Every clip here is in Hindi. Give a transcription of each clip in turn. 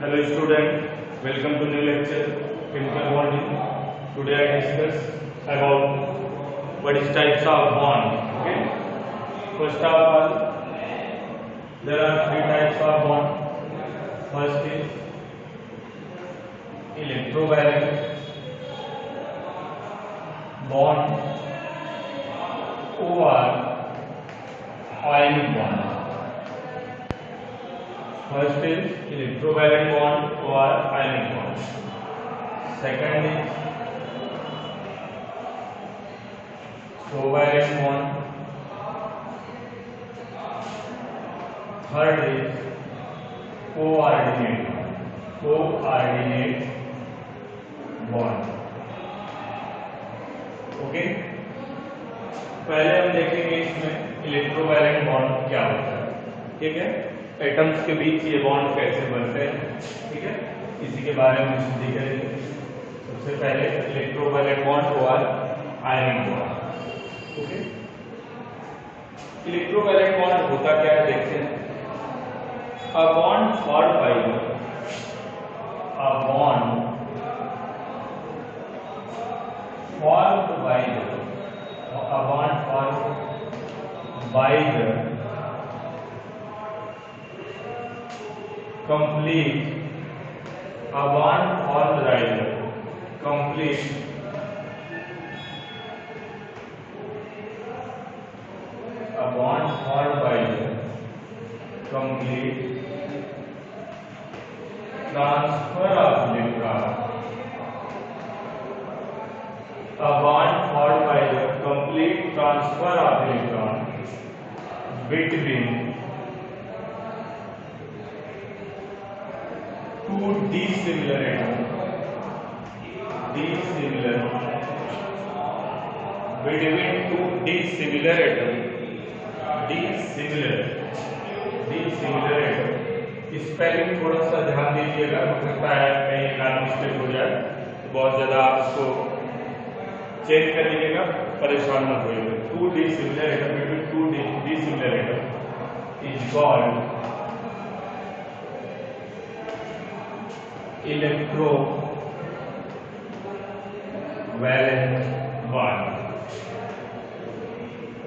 Hello student, welcome to new lecture chemical bonding. Today I discuss about what is types of bond. Okay. First of all, there are three types of bond. First is electrovalent bond or ionic bond. First is electrovalent bond or ionic bond. Second is covalent bond. Third is coordinate bond. Okay, पहले हम देखेंगे इसमें इलेक्ट्रोवैलेंट बॉन्ड क्या होता है. ठीक है, एटम्स के बीच ये बॉन्ड कैसे बनते हैं. ठीक है, इसी के बारे में स्टडी करेंगे. सबसे पहले इलेक्ट्रोवैलेंट बॉन्ड और ionic bond. Okay, electrovalent bond होता क्या है देखते हैं. A bond formed by the complete a bond formed by the complete a bond formed by the complete transfer of electron. A bond formed by the complete transfer of electron between two dissimilar atoms. Between two dissimilar atoms. Dissimilar atom. Spelling थोड़ा सा ध्यान दीजिएगा, हो सकता है कहीं एक आध मिस्टेक हो जाए, बहुत ज्यादा आप उसको चेंज कर लीजिएगा, परेशान मत होइएगा. Two dissimilar atom between two dissimilar atom is called electrovalent bond.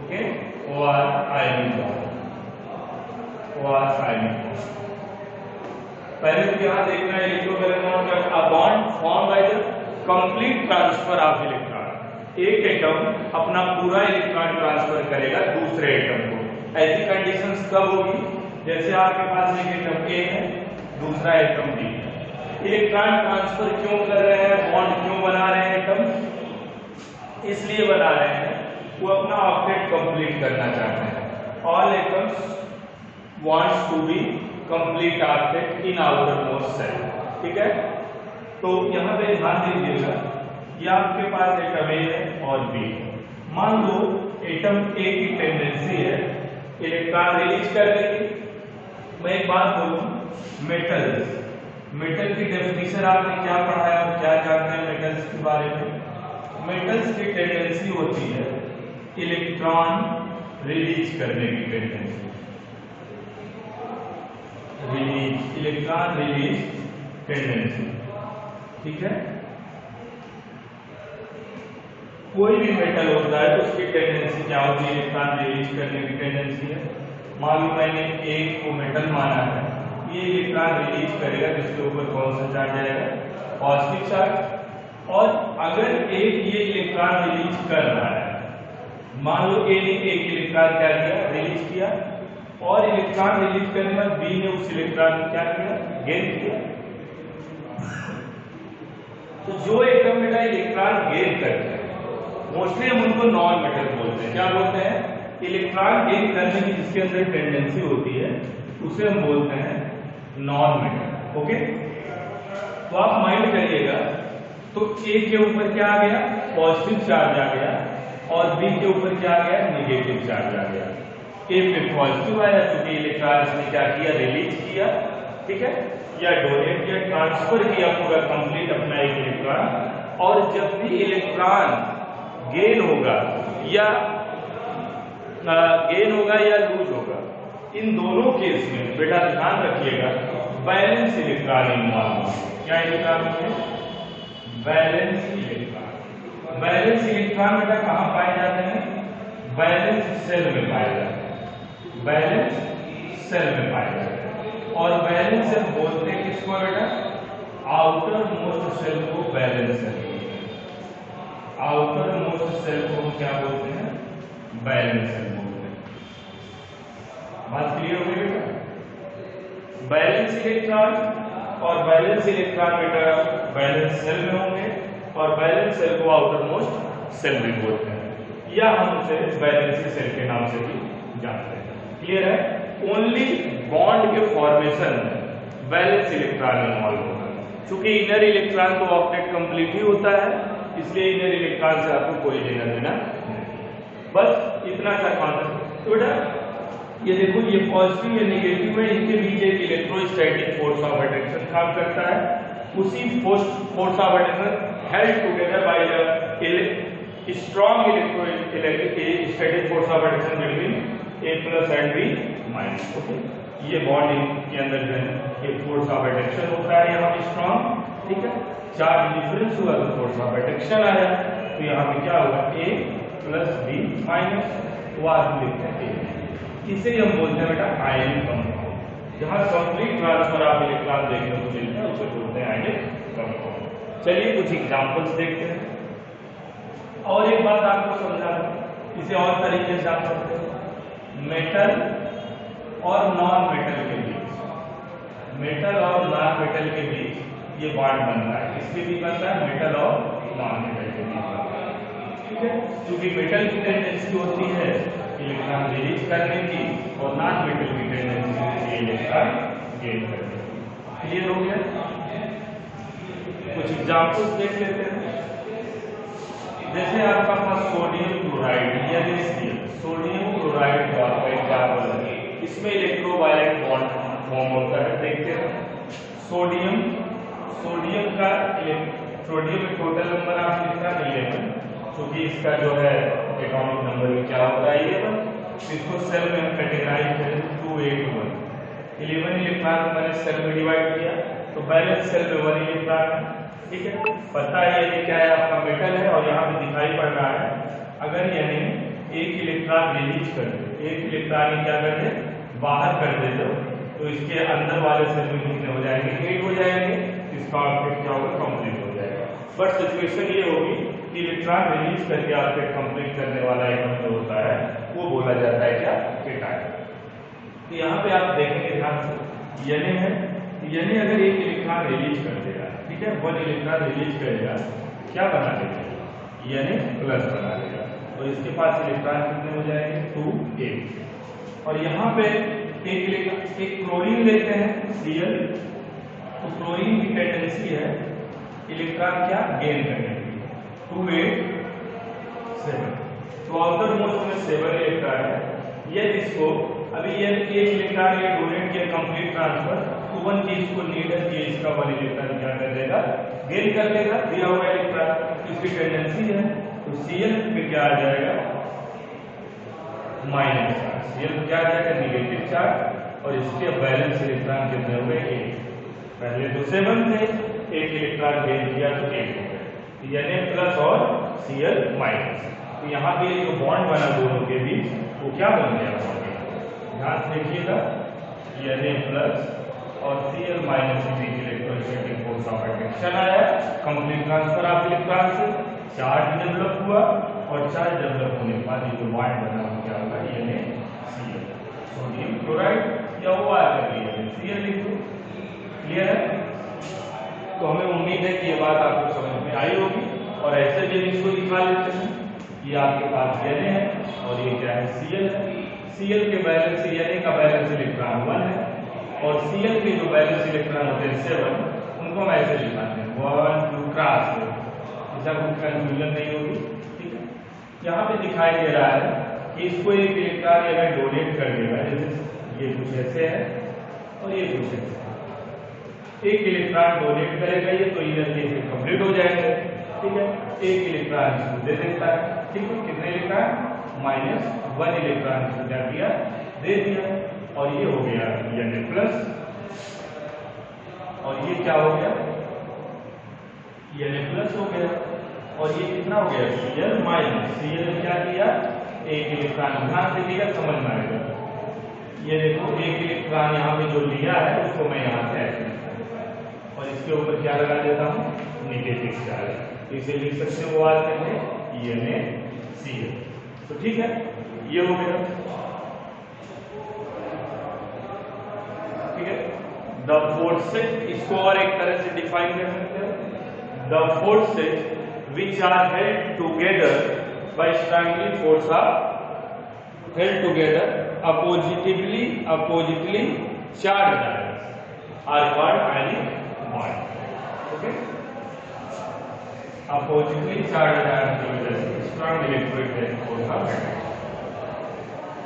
Okay, or ionic bond. पहले तो यहाँ देखना है इलेक्ट्रोवैलेंट बॉन्ड का. A bond form by the complete transfer of electron. एक एटम अपना पूरा इलेक्ट्रॉन ट्रांसफर करेगा दूसरे एटम को. ऐसी कंडीशंस कब होगी, जैसे आपके पास एक एटम ए है, दूसरा एटम बी है. इलेक्ट्रॉन ट्रांसफर क्यों कर रहे हैं, बॉन्ड क्यों बना रहे हैं एटम, इसलिए बना रहे हैं वो अपना ऑक्टेट कंप्लीट करना चाहते हैं. All atoms wants to be complete octet in outermost shell. ठीक है, तो यहाँ पे ध्यान दीजिएगा, ये आपके पास एटम ए है और बी. मान लो एटम ए की टेंडेंसी है इलेक्ट्रॉन रिलीज करने की. मैं एक बात बोलूं, मेटल की डेफिनेशन आपने क्या पढ़ा है और क्या जानते हैं मेटल्स के बारे में. मेटल्स की टेंडेंसी होती है इलेक्ट्रॉन रिलीज करने की टेंडेंसी. Electron release tendency. ठीक है, कोई भी मेटल होता है तो उसकी टेंडेंसी क्या होती है, इलेक्ट्रॉन रिलीज करने की टेंडेंसी है. मान लो मैंने एक को मेटल माना है, ये इलेक्ट्रॉन रिलीज करेगा जिसके ऊपर कौन सा चार्ज आएगा, पॉजिटिव चार्ज. और अगर एक ये इलेक्ट्रॉन रिलीज कर रहा है, मान लो ए ने एक इलेक्ट्रॉन क्या किया, रिलीज किया, और इलेक्ट्रॉन रिलीज करने के बाद बी ने उस इलेक्ट्रॉन को क्या किया, गेन किया. तो जो एटम मेटा इलेक्ट्रॉन गेन करते हैं मोस्टली हम उनको नॉन मेटल बोलते हैं. क्या बोलते हैं, इलेक्ट्रॉन गेन करने की जिसके अंदर टेंडेंसी होती है उसे हम बोलते हैं नॉन मेटल. ओके, तो आप माइंड करिएगा, तो ए के ऊपर क्या आ गया, पॉजिटिव चार्ज आ गया, और बी के ऊपर क्या आ गया, नेगेटिव चार्ज आ गया. ए पे पॉजिटिव आया क्योंकि इलेक्ट्रॉन ने क्या किया, रिलीज किया. ठीक है, या डोनेट किया, ट्रांसफर किया पूरा कंप्लीट अपना एक इलेक्ट्रॉन. और जब भी इलेक्ट्रॉन गेन होगा या लूज होगा, इन दोनों केस में बेटा ध्यान रखिएगा, बैलेंस इलेक्ट्रॉन इन्वॉल्व। क्या इलेक्ट्रॉन है? Balance electron. बैलेंस इलेक्ट्रॉन बेटा कहाँ पाए जाते हैं? बैलेंस सेल में पाए जाते हैं। बैलेंस सेल में पाए जाते हैं। और बैलेंस सेल बोलते हैं किसको बेटा? आउटर मोस्ट सेल को valence shell. Outer most shell को क्या बोलते हैं? बैलेंस सेल बोलते हैं। बात क्लियर हो गई बेटा? बैलेंस इलेक्ट्रॉन और बैलेंस इलेक्ट्रॉन बेटा बैलेंस सेल में होंगे और बैलेंस सेल को आउटर मोस्ट सेल में बोलते हैं, या हम उसे बैलेंस सेल के नाम से भी जानते हैं। क्लियर है? ओनली बॉन्ड के फॉर्मेशन में बैलेंस इलेक्ट्रॉन इन्वॉल्व होगा। चूंकि इनर इलेक्ट्रॉन तो ऑक्टेट कंप्लीट ही होता है, इसलिए इनर इलेक्ट्रॉन से आपको कोई लेना देना नहीं। बस इतना सा कॉन्सेप्ट। तो बेटा ये देखो, ये पॉजिटिव या नेगेटिव है, इनके बीच एक इलेक्ट्रोस्टैटिक फोर्स ऑफ अट्रैक्शन काम करता है। उसी force of attraction held together by the strong electrostatic force of attraction between A+ and B-। Okay, ये बॉन्ड के अंदर जो है एक फोर्स ऑफ अट्रैक्शन होता है यहाँ पे स्ट्रॉन्ग। ठीक है, चार्ज डिफरेंस हुआ तो फोर्स ऑफ अट्रैक्शन आया, तो यहाँ पे क्या होगा? A+ B-, वो आदमी लिखते हैं A। इसे हम बोलते हैं बेटा आयनिक कंपाउंड। जहां कंप्लीट ट्रांसफर ऑफ इलेक्ट्रॉन देखने को मिलता है उसे बोलते हैं आयनिक कंपाउंड। चलिए कुछ एग्जांपल्स देखते हैं। और एक बात आपको समझा दूं, इसे और तरीके से आप सकते हो। मेटल और नॉन मेटल के बीच, मेटल और नॉन मेटल के बीच ये बॉन्ड बनता है। इसके भी बनता है मेटल और नॉन मेटल के बीच बनता है। ठीक है, क्योंकि मेटल की टेंडेंसी होती है इलेक्ट्रॉन रिलीज करने की और नॉन मेटल की टेंडेंसी होती है इलेक्ट्रॉन गेन करने की। क्लियर हो गया? कुछ एग्जांपल्स देख लेते हैं। जैसे आपका पास सोडियम क्लोराइड या सोडियम क्लोराइड का एग्जांपल है, इसमें इलेक्ट्रोवायलेट बॉन्ड फॉर्म होता है। देखते हैं सोडियम का सोडियम में टोटल नंबर आप लिखता है 11, क्योंकि इसका जो है एटॉमिक नंबर भी क्या होता है 11। इसको सेल में हम कैटेगराइज करें 281, 11 इलेक्ट्रॉन मैंने सेल में डिवाइड किया तो बैलेंस सेल में 1 इलेक्ट्रॉन। ठीक है, पता है ये क्या है? आपका मेटल है और यहाँ पे दिखाई पड़ रहा है। अगर यानी एक इलेक्ट्रॉन रिलीज कर दे, एक इलेक्ट्रॉन क्या कर दे? बाहर कर दे तो इसके अंदर वाले सेल में कितने हो जाएंगे? 8 हो जाएंगे। इसका आउटपुट क्या होगा? कंप्लीट हो जाएगा। बट सिचुएशन ये होगी कि इलेक्ट्रॉन रिलीज करके आउटपुट कंप्लीट करने वाला एटम जो होता है वो बोला जाता है क्या? केटायन। तो यहाँ पे आप देखेंगे ध्यान से, Na है, Na अगर एक इलेक्ट्रॉन रिलीज कर देगा, ठीक है, 1 इलेक्ट्रॉन रिलीज करेगा, क्या बना देगा? Na+ बना देगा। तो इसके पास इलेक्ट्रॉन कितने हो जाएंगे? 2, 8। और यहाँ पे एक क्लोरीन लेते हैं Cl, तो क्लोरीन की टेंडेंसी है इलेक्ट्रॉन क्या गेन करने की, 2, 8, 7। तो आउटर मोस्ट में 7 इलेक्ट्रॉन है। ये इसको अभी ये एक इलेक्ट्रॉन ये डोनेट किया कंप्लीट ट्रांसफर, तो 1 चीज को नीड है कि इसका 1 इलेक्ट्रॉन क्या कर देगा? गेन कर लेगा दिया हुआ इलेक्ट्रॉन। इसकी टेंडेंसी है तो Cl पे क्या आ जाएगा? Minus charge. Cl क्या आ जाएगा? Negative charge. और इसके बैलेंस इलेक्ट्रॉन कितने हो गए? 8। पहले तो 7 थे, एक इलेक्ट्रॉन गेन किया तो 8 हो गए। Na+ और Cl-। तो यहाँ पे जो बॉन्ड बना दोनों के बीच वो क्या बन गया? ध्यान से देखिएगा, Na+ और Cl- के बीच इलेक्ट्रोस्टैटिक फोर्स ऑफ अट्रैक्शन आया, कंप्लीट ट्रांसफर ऑफ इलेक्ट्रॉन से चार्ज डेवलप हुआ और चार्ज डेवलप होने के बाद ये जो बॉन्ड बना वो क्या होगा? NaCl, सोडियम क्लोराइड या वो आकर Cl लिख दो। क्लियर है? तो हमें उम्मीद है कि ये बात आपको समझ में आई होगी। और ऐसे भी इसको दिखा लेते हैं, ये आपके पास Na है और ये क्या है? Cl है। Cl के बैलेंस Na का बैलेंस इलेक्ट्रॉन 1 है और Cl के जो बैलेंस इलेक्ट्रॉन होते हैं 7, उनको हम ऐसे लिखाते हैं 1, 2 क्रॉस में, ऐसा कोई कंफ्यूजन नहीं होगी। ठीक है, यहाँ पे दिखाई दे रहा है कि इसको एक इलेक्ट्रॉन अगर डोनेट कर देगा, जैसे ये कुछ ऐसे है और ये कुछ ऐसे, एक इलेक्ट्रॉन डोनेट करेगा ये तो इधर ये कंप्लीट हो जाएगा। ठीक है, एक इलेक्ट्रॉन इसको दे देता है। ठीक है, कितने इलेक्ट्रॉन? -1 इलेक्ट्रॉन इसको क्या दिया? दे दिया। और ये हो गया Na+, और ये क्या हो गया, Na प्लस हो गया, और ये कितना हो गया, Cl माइनस। Cl ने क्या किया, एक इलेक्ट्रॉन, ध्यान दीजिएगा समझ में आएगा। ये देखो एक इलेक्ट्रॉन यहाँ पे जो लिया है उसको मैं यहाँ से ऐसे और इसके ऊपर क्या लगा देता हूँ, नेगेटिव चार्ज। इसे लिख सकते हो आज में NaCl। तो ठीक है, ये हो गया। ठीक है, द फोर्सेस, इसको और एक तरह से डिफाइन कर सकते हैं, the forces which are held together by strangling force are held together oppositively charged ions are called ionic bond. Okay, oppositively charged ions की वजह से strong electrostatic force are held।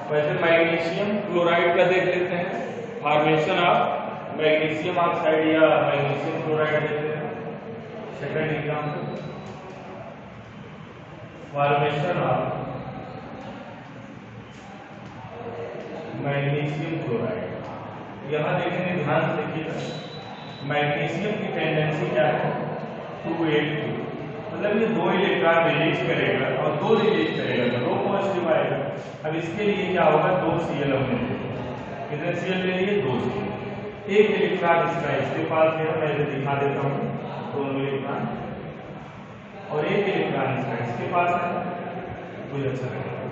वैसे मैग्नीशियम क्लोराइड का देख लेते हैं, फॉर्मेशन ऑफ मैग्नीशियम ऑक्साइड या मैग्नीशियम क्लोराइड देते हैं। Second example, formation of magnesium chloride. यहाँ देखेंगे, ध्यान से देखिएगा, मैग्नीशियम की टेंडेंसी क्या है, 282, मतलब ये 2 इलेक्ट्रॉन रिलीज करेगा और 2 रिलीज करेगा तो 2 पॉजिटिव आएगा। अब इसके लिए क्या होगा, 2 Cl हमने ले लिया, कितने Cl ले लिए, 2 Cl। एक इलेक्ट्रॉन इसके पास है, मैं इसे दिखा देता हूँ, दोनों इलेक्ट्रॉन, और एक इलेक्ट्रॉन इसके पास है, मुझे अच्छा लगेगा,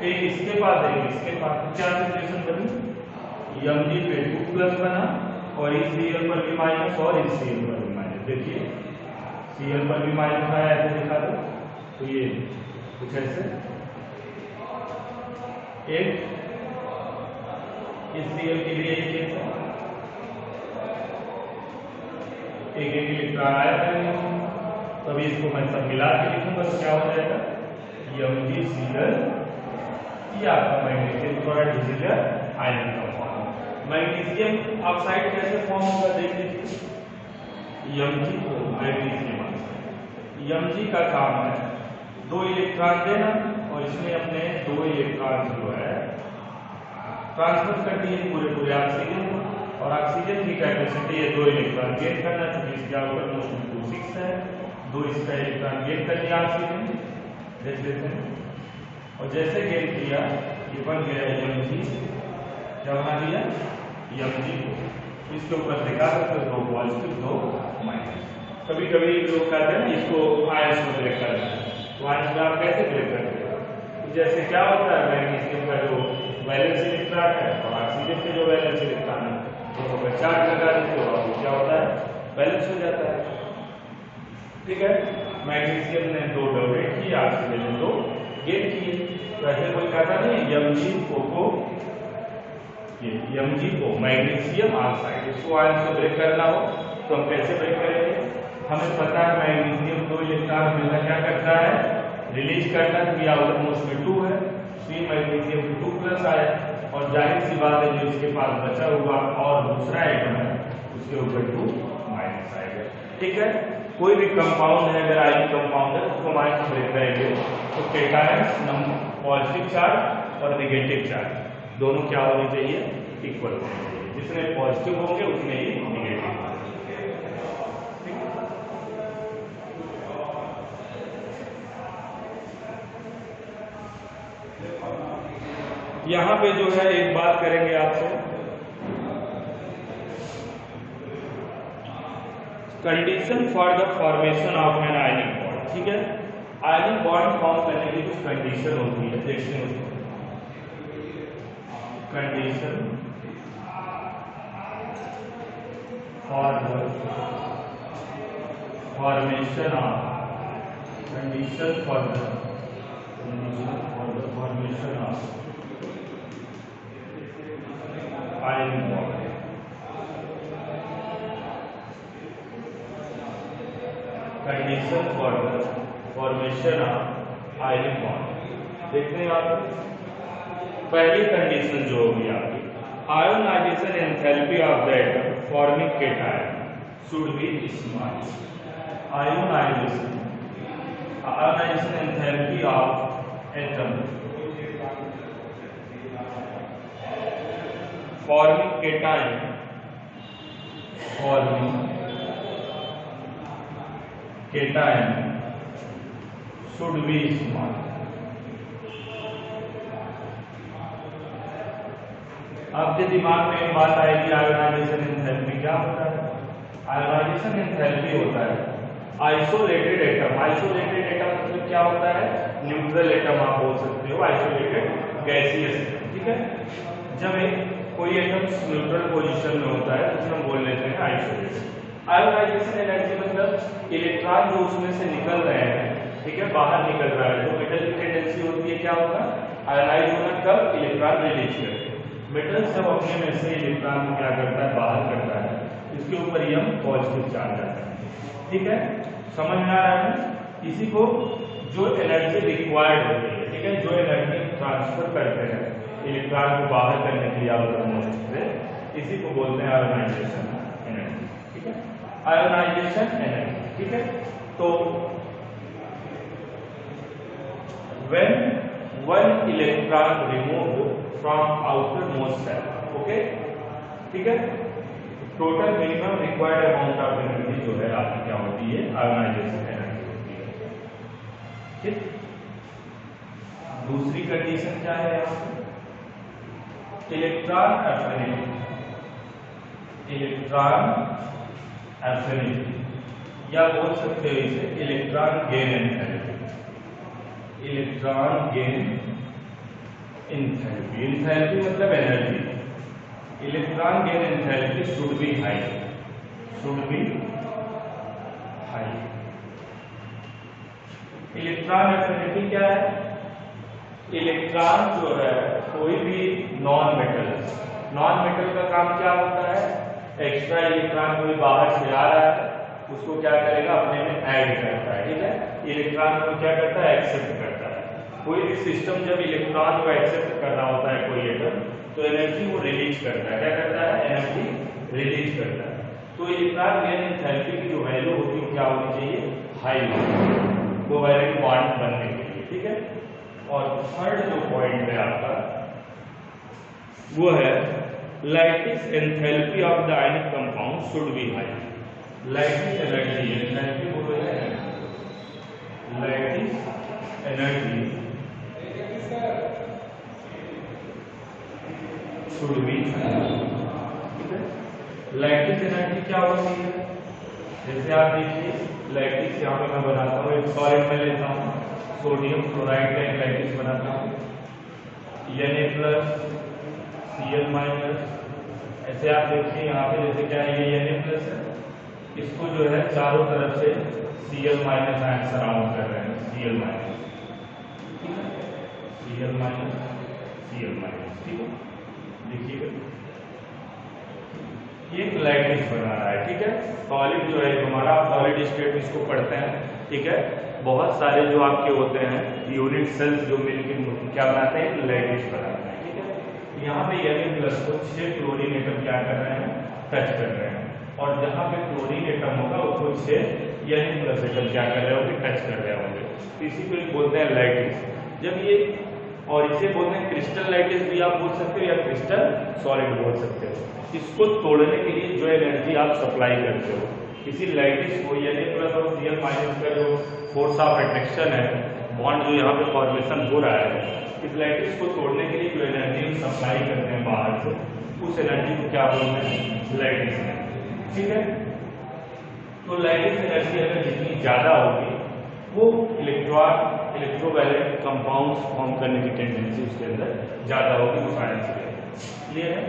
एक इसके पास है, इसके पास, क्या सिचुएशन बनी, Mg पे 2 प्लस बना और इस Cl पर भी माइनस और इस Cl पर भी माइनस। देखिए Cl पर भी माइनस आया, ऐसे दिखा दो, तो ये कुछ ऐसे, एक इस Cl के लिए एक इलेक्ट्रॉन आया है, तभी इसको मैं सब मिला के लिखूंगा तो क्या हो जाएगा, MgCl, ये आपका मैग्नीशियम क्लोराइड डिजिटल आयन का फॉर्म। मैग्नीशियम ऑक्साइड कैसे फॉर्म होगा देख लीजिए, Mg को मैग्नीशियम ऑक्साइड, Mg का काम है 2 इलेक्ट्रॉन देना और इसमें अपने 2 इलेक्ट्रॉन जो है ट्रांसफर कर दिए पूरे ऑक्सीजन को, और ऑक्सीजन की कैपेसिटी है 2 इलेक्ट्रॉन गेन करना, क्योंकि इसके आउटर मोस्ट 26 है, 2 इसका इलेक्ट्रॉन गेन कर लिया ऑक्सीजन, देख लेते हैं, और जैसे गेन किया ये बन गया Mg, क्या बना दिया, Mg को इसके ऊपर दिखा सकते हो 2 पॉजिटिव 2 माइनस। कभी कभी लोग कहते हैं इसको आयंस में ब्रेक करना है, तो आयंस में आप कैसे ब्रेक करते हो, जैसे क्या होता है, मैग्नीशियम का जो वैलेंस इलेक्ट्रॉन है और ऑक्सीजन के जो वैलेंस इलेक्ट्रॉन है दोनों पर चार्ज लगा देते हो, और क्या होता है, बैलेंस हो जाता है। ठीक है, मैग्नीशियम ने 2 डोनेट किए, ऑक्सीजन ने 2 गेन किए, तो ऐसे कोई कहता नहीं Mg को मैग्नीशियम ऑक्साइड, इसको आयंस को ब्रेक करना हो तो हम कैसे ब्रेक करेंगे, हमें पता है मैग्नीशियम 2 इलेक्ट्रॉन मिलकर क्या करता है, रिलीज करता है, क्योंकि आउटर मोस्ट में 2 है, तो मैग्नीशियम 2 प्लस आया, और जाहिर सी बात है जो इसके पास बचा हुआ और दूसरा एटम है उसके ऊपर 2 माइनस आएगा। ठीक है, कोई भी कंपाउंड है, अगर आयनिक कंपाउंड है उसको माइनस ब्रेक करेंगे तो केटायन पॉजिटिव चार्ज और नेगेटिव चार्ज दोनों क्या होने चाहिए, इक्वल होने चाहिए, जितने पॉजिटिव होंगे उतने ही नेगेटिव। यहाँ पे जो है एक बात करेंगे आपसे, condition for the formation of an ionic bond. ठीक है, आयनिक बॉन्ड फॉर्म करने की कुछ कंडीशन होती है, देखते हैं condition for the formation of formation of ionic bond। Condition for the formation of ionic bond देखते हैं आप, पहली कंडीशन जो होगी आपकी, ionisation enthalpy of the atom forming cation should be small. Ionisation enthalpy of atom forming cation, forming cation should be small. आपके दिमाग में एक बात आएगी, आयोनाइजेशन एंथैल्पी क्या होता है? आयोनाइजेशन एंथैल्पी होता है आइसोलेटेड एटम। आइसोलेटेड एटम मतलब क्या होता है? न्यूट्रल एटम आप बोल सकते हो, आइसोलेटेड गैसियस, ठीक है। जब एक कोई एटम न्यूट्रल पोजीशन में होता है तो उसे हम बोल लेते हैं आइसोलेटेड। आयोनाइजेशन एनर्जी मतलब इलेक्ट्रॉन जो उसमें से निकल रहे हैं, ठीक है, बाहर निकल रहा है, जो मेटल की टेंडेंसी होती है क्या होता है? आयोनाइज होना, कब? इलेक्ट्रॉन रिलीज करके। मेटल जब अपने में से इलेक्ट्रॉन को क्या करता है? बाहर करता है, इसके ऊपर ये हम पॉजिटिव चार्ज आता है, ठीक है। समझ में आ रहा है? इसी को जो एनर्जी रिक्वायर्ड होती है, ठीक है, जो एनर्जी ट्रांसफर करते हैं इलेक्ट्रॉन को बाहर करने के लिए आउटर से, इसी को बोलते हैं आयोनाइजेशन एनर्जी, ठीक है। आयोनाइजेशन एनर्जी, ठीक है। तो when one electron removed from outermost cell, okay, ठीक है, total minimum required amount of energy जो है आपकी क्या होती है? आयोनाइजेशन एनर्जी होती है, ठीक। दूसरी कंडीशन क्या है यहाँ पे? Electron affinity. इलेक्ट्रॉन एफिनिटी या बोल सकते हो इसे electron gain enthalpy. Electron gain enthalpy, enthalpy मतलब energy. Electron gain enthalpy should be high, should be high. Electron affinity क्या है? इलेक्ट्रॉन जो है कोई भी नॉन मेटल, नॉन मेटल का काम क्या होता है? एक्स्ट्रा इलेक्ट्रॉन कोई बाहर से आ रहा है उसको क्या करेगा? अपने में ऐड करता है, ठीक है। इलेक्ट्रॉन को क्या करता है? एक्सेप्ट करता है। कोई भी सिस्टम जब इलेक्ट्रॉन को एक्सेप्ट कर रहा होता है कोई एटम, तो एनर्जी वो रिलीज करता है। क्या करता है? एनर्जी रिलीज करता है। तो इलेक्ट्रॉन गेन एंथैल्पी की जो वैल्यू होती है क्या होनी चाहिए? हाई होनी, कोवैलेंट बॉन्ड बनने के लिए, ठीक है। और थर्ड जो पॉइंट है आपका वो है lattice enthalpy of the ionic compound should be high. Lattice energy, enthalpy बोलो है, lattice energy should be high, ठीक है। लैटिस एनर्जी क्या होती है? जैसे आप देखिए लैटिस यहाँ पे मैं बनाता हूँ, एक सॉलिड में लेता हूँ, सोडियम क्लोराइड का एक लैटिस बनाता हूँ, Na+ Cl-, ऐसे आप देखिए यहाँ पे जैसे क्या है, ये Na+ है, इसको जो है चारों तरफ से Cl- आयन सराउंड कर रहे हैं, Cl-, ठीक है, Cl-, Cl-, ठीक है। देखिएगा ये एक लैटिस बना रहा है, ठीक है। सॉलिड जो है हमारा सॉलिड स्टेट इसको पढ़ते हैं, ठीक है। बहुत सारे जो आपके होते हैं यूनिट सेल्स जो मिलकर क्या बनाते हैं? लैटिस बनाते हैं, ठीक है। यहाँ पे Na+ को 6 क्लोरीन एटम क्या कर रहे हैं? टच कर रहे हैं, और जहाँ पे क्लोरीन एटम होगा उसको 6 Na+ एटम क्या कर रहे होंगे? टच कर रहे होंगे। इसी को बोलते हैं लैटिस। जब ये, और इसे बोलते हैं क्रिस्टल लैटिस भी आप बोल सकते हो या क्रिस्टल सॉलिड बोल सकते हो। इसको तोड़ने के लिए जो एनर्जी आप सप्लाई करते हो किसी लैटिस को, Na+ और Cl- का जो फोर्स ऑफ अट्रैक्शन है, बॉन्ड जो यहाँ पे फॉर्मेशन हो रहा है, इस लैटिस को तोड़ने के लिए जो एनर्जी हम सप्लाई करते हैं बाहर से, उस एनर्जी को क्या बोलते हैं? लैटिस एनर्जी, ठीक है। तो लैटिस एनर्जी अगर जितनी ज्यादा होगी वो इलेक्ट्रोवैलेंट कंपाउंड्स फॉर्म करने की टेंडेंसी उसके अंदर ज्यादा होगी, वो साइंस से क्लियर है।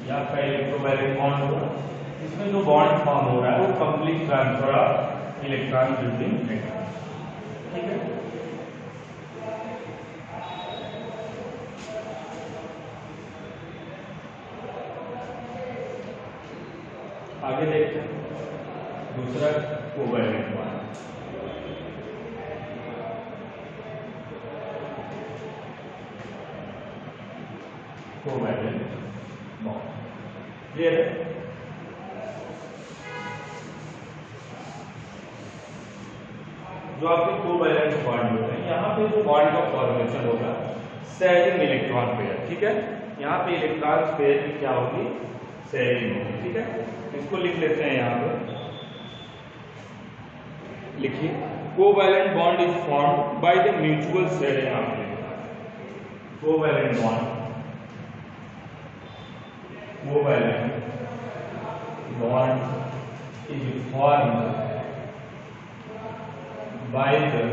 या आपका इलेक्ट्रोवैलेंट बॉन्ड होगा, इसमें जो बॉन्ड फॉर्म हो रहा है वो complete transfer of electron between atoms, ठीक है। आगे देखते हैं दूसरा covalent bond. Covalent bond clear है। जो आपके कोवैलेंट बॉन्ड होते हैं, यहाँ पे जो बॉन्ड का फॉर्मेशन होगा सेविंग इलेक्ट्रॉन पेयर, ठीक है। यहाँ पे इलेक्ट्रॉन पेयर की क्या होगी, शेयरिंग होगी। ठीक है, इसको लिख लेते हैं यहाँ पे, लिखिए covalent bond is formed by the mutual sharing of electron. Covalent bond is formed by the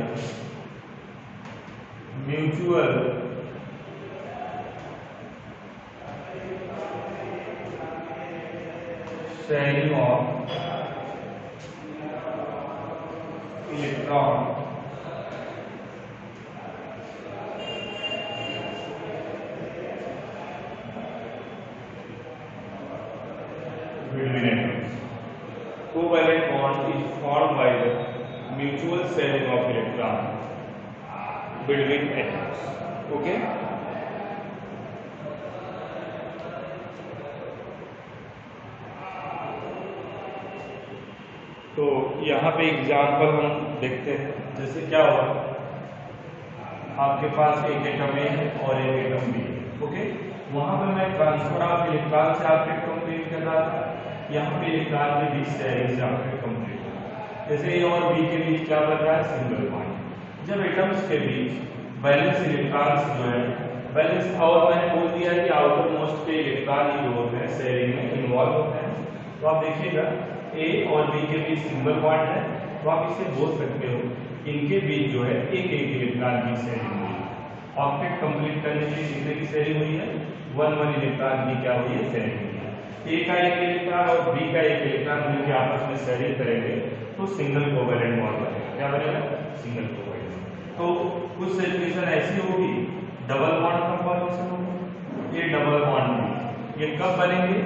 mutual sharing of electron between atoms. Covalent bond is formed by the mutual sharing of electron between atoms. Okay. तो यहाँ पे एग्जाम्पल हम देखते हैं, जैसे क्या हुआ, आपके पास एक एटम ए है और एक एटम बी है। ओके, वहां पर मैं ट्रांसफर ऑफ इलेक्ट्रॉन से आपके कंप्लीट कर रहा था, यहाँ पे इलेक्ट्रॉन के बीच से आपके कंप्लीट हो। जैसे ए और बी के बीच क्या बन रहा है, सिंगल बॉन्ड। जब एटम्स के बीच बैलेंस इलेक्ट्रॉन्स जो है बैलेंस, और मैंने बोल दिया कि आउटर मोस्ट के इलेक्ट्रॉन ही जो होते हैं शेयरिंग में इन्वॉल्व होते हैं। तो आप देखिएगा ए और बी के बीच सिंगल बॉन्ड है, तो आप इसे बोल सकते हो इनके बीच जो है एक एक इलेक्ट्रॉन की शेयरिंग हुई है। ऑक्टेट कंप्लीट करने के लिए कितने की शेयरिंग हुई है, 1 इलेक्ट्रॉन की क्या हुई है, शेयरिंग हुई है। ए का एक इलेक्ट्रॉन और बी का एक इलेक्ट्रॉन मिलकर आपस में शेयरिंग करेंगे तो सिंगल कोवैलेंट बॉन्ड बनेगा। क्या बनेगा, सिंगल कोवैलेंट। तो कुछ सिचुएशन ऐसी होगी डबल बॉन्ड कंफॉर्मेशन होगी। ये डबल बॉन्ड ये कब बनेंगे,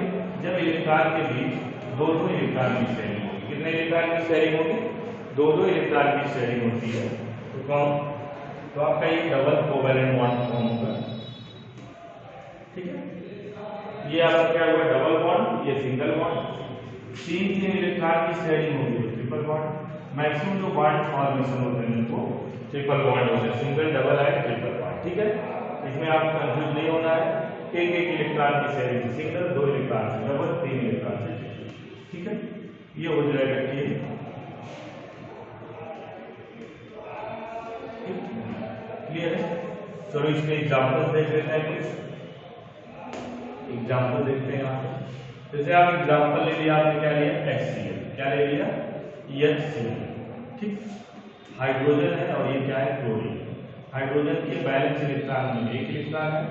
जब इलेक्ट्रॉन के बीच दो इलेक्ट्रॉन की शेयरिंग होगी। कितने इलेक्ट्रॉन की शेयरिंग होगी, दो इलेक्ट्रॉन की शेयरिंग होती है। तो कौन, तो आपका ये डबल कोवैलेंट बॉन्ड फॉर्म होगा। ठीक है, ये आपका क्या हुआ, डबल बॉन्ड, ये सिंगल बॉन्ड। तीन इलेक्ट्रॉन की शेयरिंग होगी तो ट्रिपल बॉन्ड। मैक्सिमम जो बॉन्ड फॉर्मेशन होते हैं वो ट्रिपल बॉन्ड होते हैं, सिंगल डबल है ट्रिपल बॉन्ड। ठीक है, इसमें आप कंफ्यूज नहीं होना है। एक एक इलेक्ट्रॉन की शेयरिंग सिंगल, दो इलेक्ट्रॉन से डबल, तीन इलेक्ट्रॉन से। ठीक है, ये हो जाएगा क्लियर है। चलो इसके एग्जाम्पल देख लेते हैं, कुछ एग्जाम्पल देखते हैं यहाँ पे। जैसे आप एग्जाम्पल ले लिया, आपने क्या लिया, HCl। क्या ले लिया, HCl। ठीक, हाइड्रोजन है और ये क्या है, क्लोरीन। हाइड्रोजन के बैलेंस इलेक्ट्रॉन में एक इलेक्ट्रॉन है,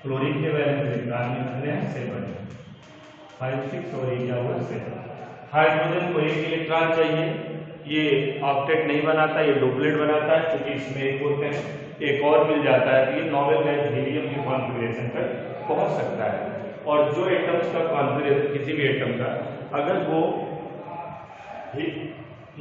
क्लोरीन के बैलेंस इलेक्ट्रॉन में कितने हैं, 7 है, 5 6 और ये क्या हुआ, 7। हाइड्रोजन को एक इलेक्ट्रॉन चाहिए, ये ऑक्टेट नहीं बनाता, ये डुप्लेट बनाता है, क्योंकि इसमें एक होते हैं, एक और मिल जाता है तो ये नोबेल गैस हीलियम के कॉन्फ़िगरेशन तक पहुंच सकता है। और जो एटम्स का कॉन्फ़िगरेशन किसी भी एटम का अगर वो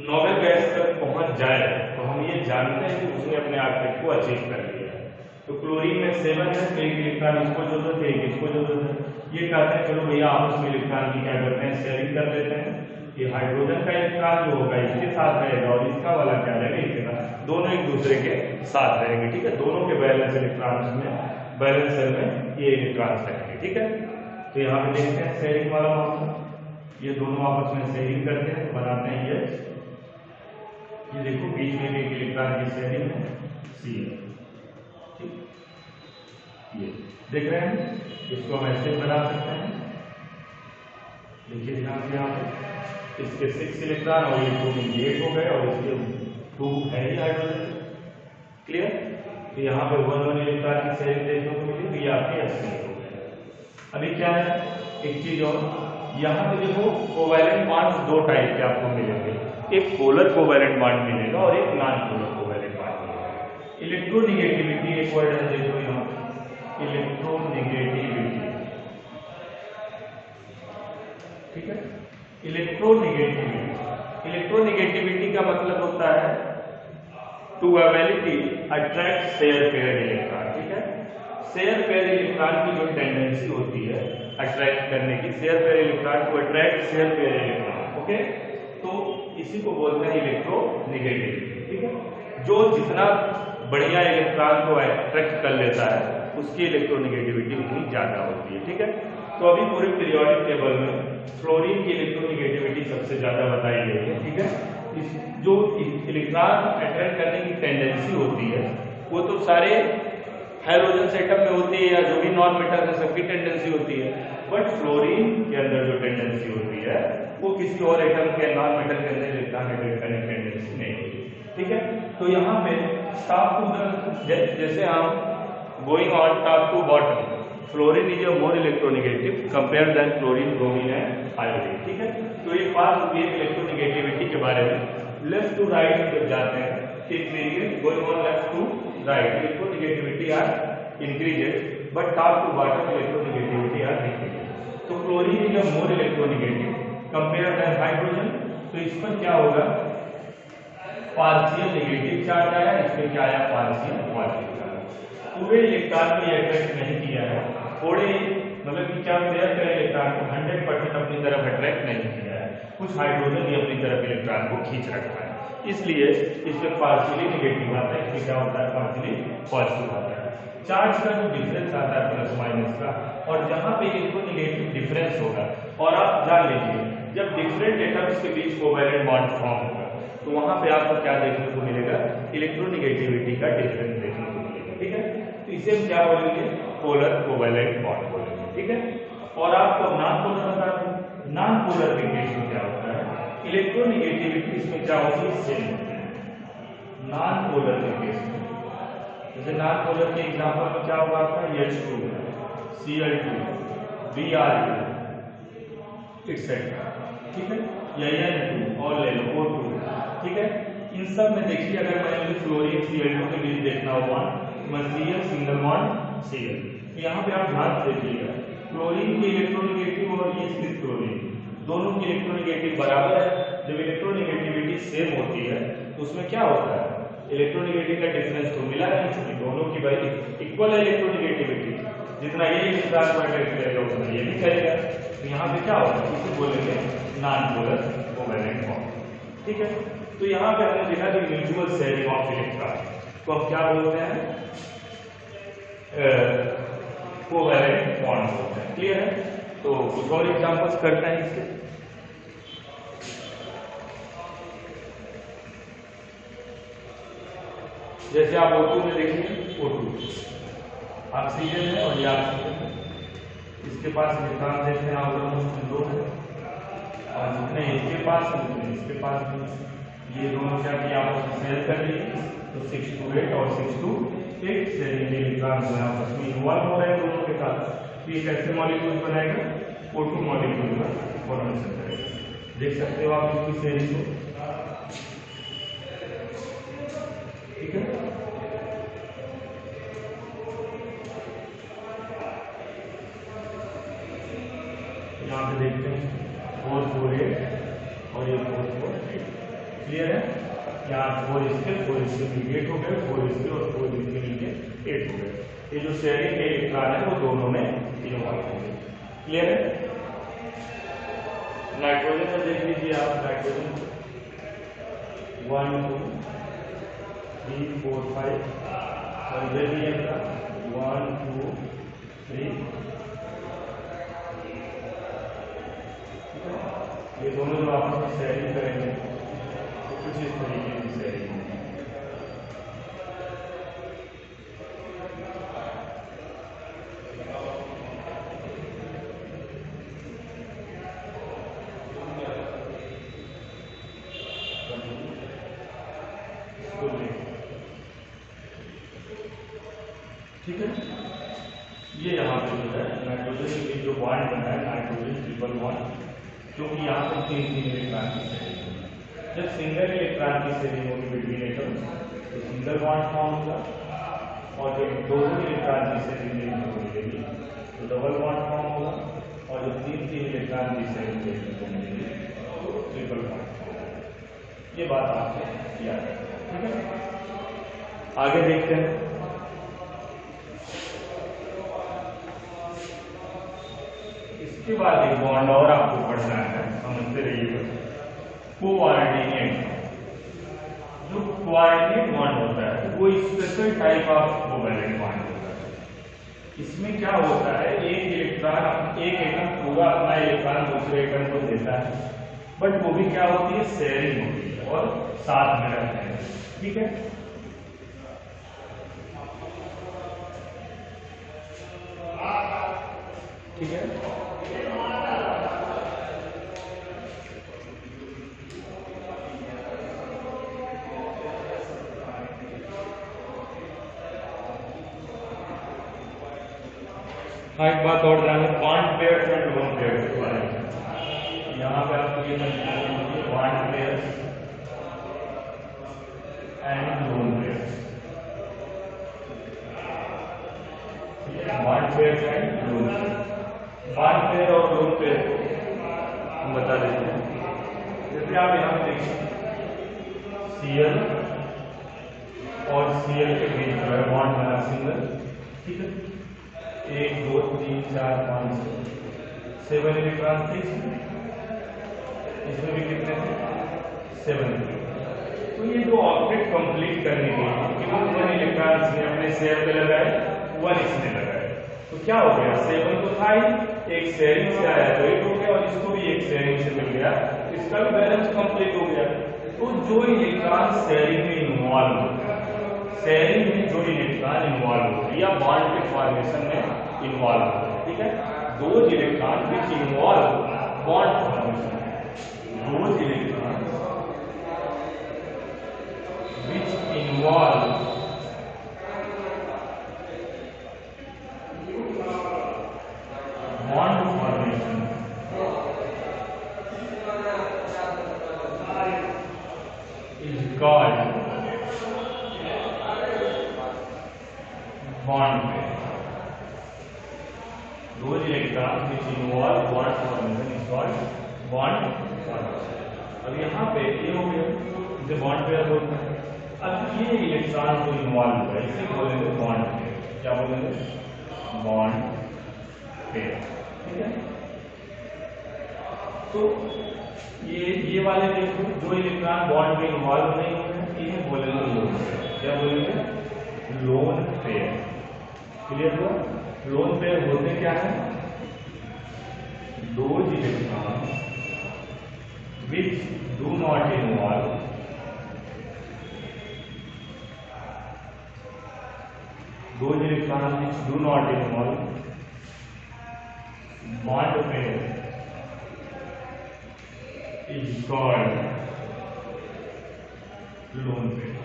नोबेल गैस तक पहुंच जाए तो हम ये जानते हैं कि उसने अपने ऑक्टेट को अचीव कर लिया है। तो क्लोरीन में 7 है, तो एक इलेक्ट्रॉन इसको जरूरत है, एक इसको जरूरत है। ये कहते हैं चलो भैया आपस में इलेक्ट्रॉन की क्या करते हैं, शेयरिंग कर लेते हैं। ये हाइड्रोजन का इलेक्ट्रॉन जो होगा इसके साथ रहेगा और इसका वाला क्या रहेगा, इसके साथ, दोनों एक दूसरे के साथ रहेंगे। ठीक है, दोनों के बैलेंस इलेक्ट्रॉन में, बैलेंस सेल में ये इलेक्ट्रॉन रहेंगे। ठीक है, तो यहाँ पे देखते हैं शेयरिंग वाला मामला, ये दोनों आपस में शेयरिंग करते हैं, बनाते हैं ये देखो बीच में एक इलेक्ट्रॉन की शेयरिंग है, Cl। ठीक, ये देख रहे हैं, इसको हम ऐसे बना सकते हैं। देखिए ध्यान से, यहाँ पे इसके 6 इलेक्ट्रॉन और ये 2 8 हो गए और इसके 2 है ही हाइड्रोजन। क्लियर, तो यहाँ पे 1 इलेक्ट्रॉन की शेयरिंग देखने को मिली, ये आपके HCl हो गए। अभी क्या है, एक चीज और, यहाँ पे देखो कोवैलेंट बॉन्ड्स 2 टाइप के आपको मिलेंगे, एक पोलर कोवैलेंट बॉन्ड मिलेगा और एक नॉन पोलर कोवैलेंट बॉन्ड मिलेगा। इलेक्ट्रोनिगेटिविटी एक वर्ड है, देखो यहाँ पे इलेक्ट्रोनिगेटिविटी। ठीक है, इलेक्ट्रोनिगेटिविटी का मतलब होता है to ability attract share pair electron. ठीक है, शेयर पेयर इलेक्ट्रॉन की जो टेंडेंसी होती है अट्रैक्ट करने की, शेयर पेयर इलेक्ट्रॉन को attract share pair electron. Okay, तो इसी को बोलते हैं इलेक्ट्रोनिगेटिविटी। ठीक है, जो जितना बढ़िया इलेक्ट्रॉन को अट्रैक्ट कर लेता है, उसकी इलेक्ट्रोनेगेटिविटी उतनी ज्यादा होती है। ठीक है, तो अभी पूरे पीरियोडिक टेबल में फ्लोरीन की इलेक्ट्रोनेगेटिविटी सबसे ज्यादा बताई गई है। ठीक है, जो इलेक्ट्रॉन अट्रैक्ट करने की टेंडेंसी होती है वो तो सारे हाइड्रोजन एटम में होती है, या जो भी नॉन मेटल है सबकी टेंडेंसी होती है, बट फ्लोरीन के अंदर जो टेंडेंसी होती है वो किसी और एटम के, नॉन मेटल के अंदर इलेक्ट्रॉन अट्रैक्ट करने की टेंडेंसी नहीं होती। ठीक है, तो यहाँ पे टॉप टू जैसे हम going on top to bottom, fluorine is a more electronegative compare than chlorine, bromine and iodine. ठीक है, तो ये पास हुई इलेक्ट्रोनेगेटिविटी के बारे में। लेफ्ट टू राइट जब जाते हैं, going on left to right, electronegativity are increased, but top to bottom electronegativity are decreased. तो chlorine is a more electronegative compare then hydrogen, तो इसमें क्या होगा, पार्शियल नेगेटिव चार्ज आया, इसमें क्या आया, पार्शियल पॉजिटिव चार्ज। पूरे इलेक्ट्रॉन को अट्रैक्ट नहीं किया है, थोड़े मतलब कि क्या शेयर करें इलेक्ट्रॉन को 100% अपनी तरफ अट्रैक्ट नहीं किया है, कुछ हाइड्रोजन ही अपनी तरफ इलेक्ट्रॉन को खींच रखा है, इसलिए इसमें पार्शियली नेगेटिव आता है, इसमें क्या होता है, पार्शियली पॉजिटिव आता है। चार्ज का जो डिफरेंस आता है प्लस माइनस का, और जहां पे इलेक्ट्रोनेगेटिव डिफरेंस होगा, और आप जान लीजिए जब डिफरेंट एटम्स के बीच कोवैलेंट बॉन्ड फॉर्म होगा तो वहां पे आपको क्या देखने को मिलेगा, इलेक्ट्रोनेगेटिविटी का डिफरेंस देखने को मिलेगा। ठीक है, तो इसे हम क्या बोलेंगे, पोलर कोवैलेंट बॉन्ड बोलेंगे। ठीक है, और आपको नॉन पोलर बता दूं, नॉन पोलर के केस में क्या होता है, इलेक्ट्रोनेगेटिविटी इसमें क्या होती है, सेम होती है। नॉन पोलर के केस में, जैसे नॉन पोलर के एग्जांपल में क्या होगा आपका, H2, Cl2, Br2 एक्सेट्रा। ठीक है, या N2 और ले लो O2। ठीक है, इन सब में देखिए अगर मैंने फ्लोरीन Cl2 के बीच देखना हुआ Cl सिंगल बॉन्ड Cl, यहाँ पे आप ध्यान से देखिएगा, फ्लोरीन की इलेक्ट्रोनेगेटिव और ये सिर्फ क्लोरीन दोनों की इलेक्ट्रोनेगेटिव बराबर है। जब इलेक्ट्रोनेगेटिविटी सेम होती है तो उसमें क्या होता है, इलेक्ट्रोनेगेटिव का डिफरेंस तो मिला नहीं, दोनों की भाई इक्वल है इलेक्ट्रोनेगेटिविटी, जितना ये इलेक्ट्रॉन अट्रैक्ट करेगा उतना ये भी करेगा, तो यहाँ पे क्या होगा, इसे बोलेंगे नॉन पोलर कोवैलेंट बॉन्ड। ठीक है, तो यहाँ पे हमने देखा कि म्यूचुअल शेयरिंग ऑफ इलेक्ट्रॉन को हम क्या बोलते हैं, कोवैलेंट बॉन्ड बोलते हैं। क्लियर है, तो कुछ और एग्जांपल्स करते हैं इसके। जैसे आप O2 में देखिए, O2 ऑक्सीजन है और ये ऑक्सीजन है, इसके पास इलेक्ट्रॉन देखते हैं ऑलमोस्ट 2 है, और जितने इसके पास है उतने इसके पास भी, ये दोनों क्या किया आपस में शेयर कर लिए, तो 6 to 8 और 6 to 8 शेयरिंग इलेक्ट्रॉन जो है आपस में इन्वॉल्व हो रहे हैं दोनों के साथ। ये कैसे मॉलिक्यूल बनाएगा, O2 मॉलिक्यूल का फॉर्मेशन करेगा। देख सकते हो आप इसकी शेयरिंग को। ठीक है, यहाँ पे देखते हैं 4 4 8 और ये 4 4 8। क्लियर है, यहाँ 4 इसके 8 हो गए, 4 इसके और 4 इसके नीचे 8 हो गए। ये जो शेयरिंग के इलेक्ट्रॉन है वो दोनों में इन्वॉल्व होंगे। क्लियर है, नाइट्रोजन में देख लीजिए आप, नाइट्रोजन 1 2 3 4 5 और इधर भी है 1 2 3, ये दोनों जो आपस में शेयरिंग करेंगे तो कुछ इस तरीके की शेयरिंग होगी। ठीक है, ये यहाँ पे जो है नाइट्रोजन के जो बॉन्ड बना है, नाइट्रोजन ट्रिपल बॉन्ड, क्योंकि यहाँ पे 3 इलेक्ट्रॉन की शेयरिंग होगी। जब सिंगल इलेक्ट्रॉन की शेयरिंग होगी बिटवीन एटम्स तो सिंगल बॉन्ड फॉर्म होगा, और जब दोनों इलेक्ट्रॉन की शेयरिंग देखने को मिलेगी तो डबल बॉन्ड फॉर्म होगा, और जब 3 इलेक्ट्रॉन की शेयरिंग देखने को मिलेगी तो ट्रिपल बॉन्ड फॉर्म होगा। ये बात आपको याद है। ठीक है, आगे देखते हैं। इसके बाद एक बॉन्ड और आपको पढ़ना है, समझते रहिएगा, कोऑर्डिनेट। जो कोऑर्डिनेट बॉन्ड होता है वो special type of covalent bond होता है। इसमें क्या होता है, एक एटम पूरा अपना इलेक्ट्रॉन दूसरे एटम को देता है, बट वो भी क्या होती है, शेयरिंग होती है और साथ में रहते हैं। ठीक है, ठीक है। हाँ, एक बात और ध्यान है, bond pairs and lone pairs के बारे में। यहाँ पे आपको ये bond pairs and lone pairs, bond pairs and lone pairs. Bond pair और लोन पेयर को हम बता देते हैं। जैसे आप यहाँ पे देखिए, Cl और Cl के बीच जो है बॉन्ड बना सिंगल। ठीक है, 1 2 3 4 5 7 इलेक्ट्रॉन थे, इसमें भी कितने थे, 7 थे। तो ये जो ऑब्जेक्ट कंप्लीट करने के लिए केवल 1 इलेक्ट्रॉन इसने अपने शेयर पे लगाए, 1 इसने लगाए, तो क्या हो गया, 7 तो था ही, एक शेयरिंग से आया तो 8 हो गया, और इसको भी एक शेयरिंग से मिल गया, इसका भी बैलेंस कंप्लीट हो गया। तो जो इलेक्ट्रॉन शेयरिंग में इन्वॉल्व होता है, शेयरिंग में जो इलेक्ट्रॉन इन्वॉल्व होते हैं या बॉन्ड के फॉर्मेशन में इन्वॉल्व होते हैं, ठीक है, those electron which involve bond formation, those electron which involve bond formation is called bond pair. Those electrons which involve bond formation is called bond formation. अब यहाँ पे ये हो गया, इसे बॉन्ड पेयर बोलते हैं। अब ये इलेक्ट्रॉन जो इन्वॉल्व हुआ है इसे बोलेंगे बॉन्ड पेयर। क्या बोलेंगे, बॉन्ड पेयर। ठीक है, तो ये वाले देखो, जो इलेक्ट्रॉन बॉन्ड में इन्वॉल्व नहीं होते इन्हें बोलेंगे लोन पेयर। क्या बोलेंगे, लोन पेयर। क्लियर हुआ, लोन पेयर होते क्या है, those electron which do not involve those electrons which do not involve bond pair is called lone pair.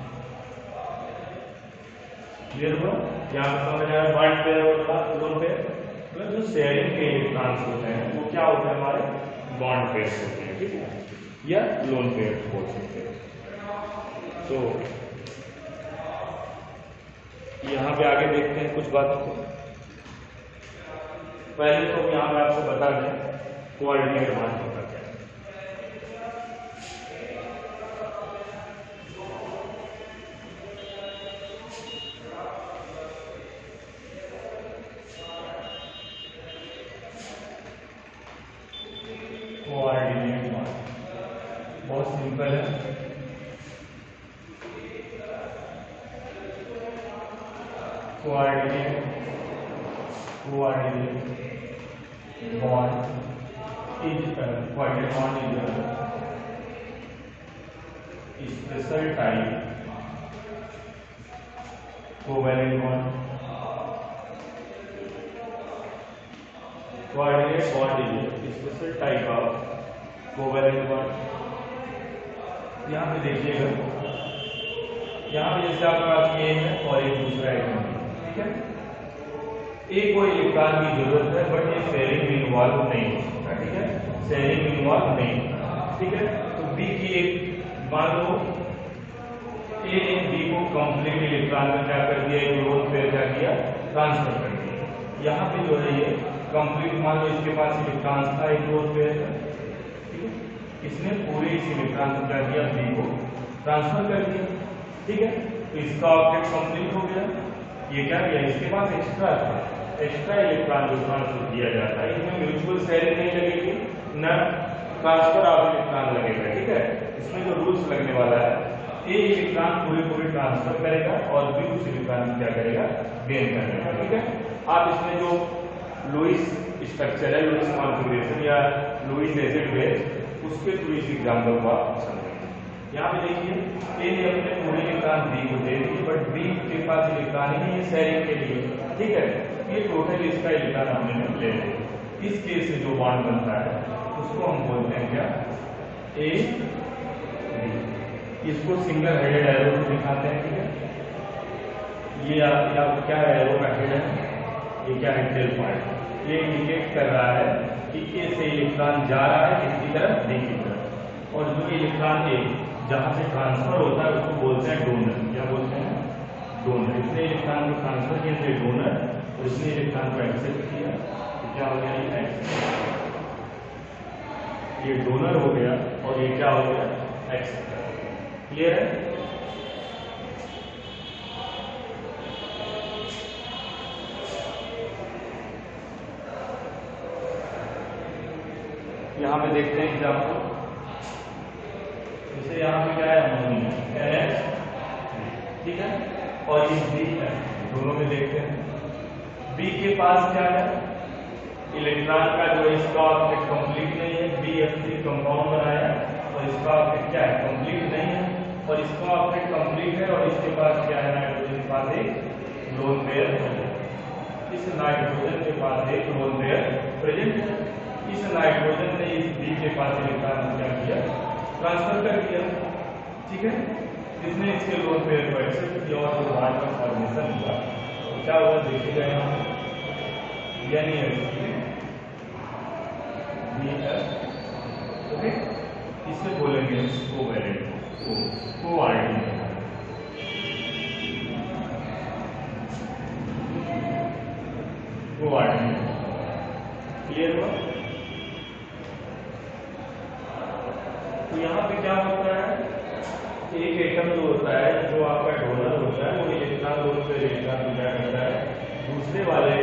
Clear हुआ, यहाँ पर समझ आया बॉन्ड पेयर और लोन पेयर। तो जो शेयरिंग के इलेक्ट्रॉन्स होते हैं वो क्या होते हैं, हमारे बॉन्ड पेयर होते हैं, ठीक है, या लोन पेयर बोल सकते हैं। तो यहाँ पे आगे देखते हैं कुछ बातों को। पहले तो यहाँ पे आपको बता दें कोऑर्डिनेट बॉन्ड होता क्या है। कोऑर्डिनेट बॉन्ड बहुत सिंपल है, coordinate bond is coordinate bond is special type covalent bond. Coordinate bond is a special type of covalent bond. यहाँ पे देखिएगा, यहाँ पे जैसे आपके पास ये है और एक दूसरा एटम है, ठीक है, एक को इलेक्ट्रॉन की जरूरत है बट ये शेयरिंग में इन्वॉल्व नहीं हो सकता, ठीक है, शेयरिंग में इन्वॉल्व नहीं होता, ठीक है। तो बी की एक, मान लो ए ने बी को कंप्लीट इलेक्ट्रॉन में क्या कर दिया, एक लोन पेयर क्या किया, ट्रांसफर कर दिया। यहाँ पे जो है ये कंप्लीट, मान लो इसके पास इलेक्ट्रॉन था एक लोन पेयर का, ठीक है, इसने पूरे इस इलेक्ट्रॉन को क्या किया, बी को ट्रांसफर कर दिया, ठीक है। तो इसका ऑब्जेक्ट कंप्लीट हो गया। ये क्या किया, इसके पास एक्स्ट्रा था, एक्स्ट्रा इलेक्ट्रॉन जो ट्रांसफर किया जाता है इसमें म्यूचुअल शेयरिंग नहीं लगेगी, न ट्रांसफर ऑफ इलेक्ट्रॉन लगेगा, ठीक है। इसमें जो रूल्स लगने वाला है, ए इलेक्ट्रॉन पूरे ट्रांसफर करेगा और बी उस इलेक्ट्रॉन क्या करेगा, गेन करेगा। ठीक है, आप इसमें जो लुईस स्ट्रक्चर है, लुईस कॉन्फ़िगरेशन या लुईस एसिड बेस, उसके थ्रू इस एग्जाम्पल को आप समझेंगे। यहाँ पे देखिए ए ने अपने पूरे इलेक्ट्रॉन बी को दे दिए, बट बी के पास इलेक्ट्रॉन ही नहीं है शेयरिंग के लिए। ठीक है, ये टोटल इसका इलेक्ट्रॉन हमने ले लिया। इस केस से जो बॉन्ड बनता है उसको हम बोलते हैं क्या, ए बी। इसको सिंगल हेडेड एरो से दिखाते हैं। ठीक है, ये आप क्या है, एरो का हेड है, ये क्या है, टेल पॉइंट। ये इंडिकेट कर रहा है कि ए से इलेक्ट्रॉन जा रहा है किसकी तरफ, बी की तरफ, और जो इलेक्ट्रॉन ए जहां से ट्रांसफर होता है उसको बोलते हैं डोनर। क्या बोलते हैं, डोनर। इसने इलेक्ट्रॉन को ट्रांसफर किया थे डोनर, और इसने इलेक्ट्रॉन को एक्सेप्ट किया, तो क्या हो गया, ये डोनर हो गया और ये क्या हो गया, एक्सेप्टर। क्लियर है। यहां पे देखते हैं एग्जाम्पल, जैसे यहाँ पे क्या है, अमोनिया NH, ठीक है, और ये बी है, दोनों में देखते हैं। बी के पास क्या है, इलेक्ट्रॉन का जो इसका ऑर्बिट कंप्लीट नहीं है, BF3 कंपाउंड बनाया और इसका ऑर्बिट क्या है, कंप्लीट नहीं है, और इसका ऑर्बिट कंप्लीट है, और इसके पास क्या है, नाइट्रोजन के पास एक लोन पेयर है। इस नाइट्रोजन के पास एक लोन पेयर प्रेजेंट है। इस नाइट्रोजन ने इस बी के पास इलेक्ट्रॉन क्या किया, ट्रांसफर कर दिया। ठीक है, इसने इसके लोन पेयर को एक्सेप्ट किया और जो बॉन्ड का फॉर्मेशन हुआ तो क्या हुआ, देखिएगा यहाँ यानी ओके, इसे बोलेंगे कोवैलेंट, कोआर्डिनेट। कोआर्डिनेट क्लियर हुआ। तो यहाँ पे क्या होता है, एक एटम जो होता है, जो आपका डोनर होता है, वो इलेक्ट्रॉन लोन पे इलेक्ट्रॉन क्या करता है, दूसरे वाले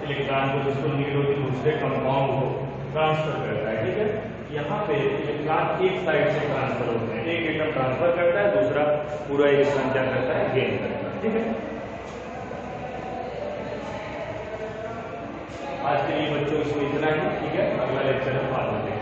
इलेक्ट्रॉन को जिसको नीड होती है दूसरे कंपाउंड को ट्रांसफर करता है। ठीक है, यहाँ पे इलेक्ट्रॉन एक साइड से ट्रांसफर होते हैं, एक एटम ट्रांसफर करता है, दूसरा पूरा इलेक्ट्रॉन क्या करता है, गेन करता है। ठीक है, आज के लिए बच्चों इसमें इतना ही। ठीक है, अगला लेक्चर हम बाद में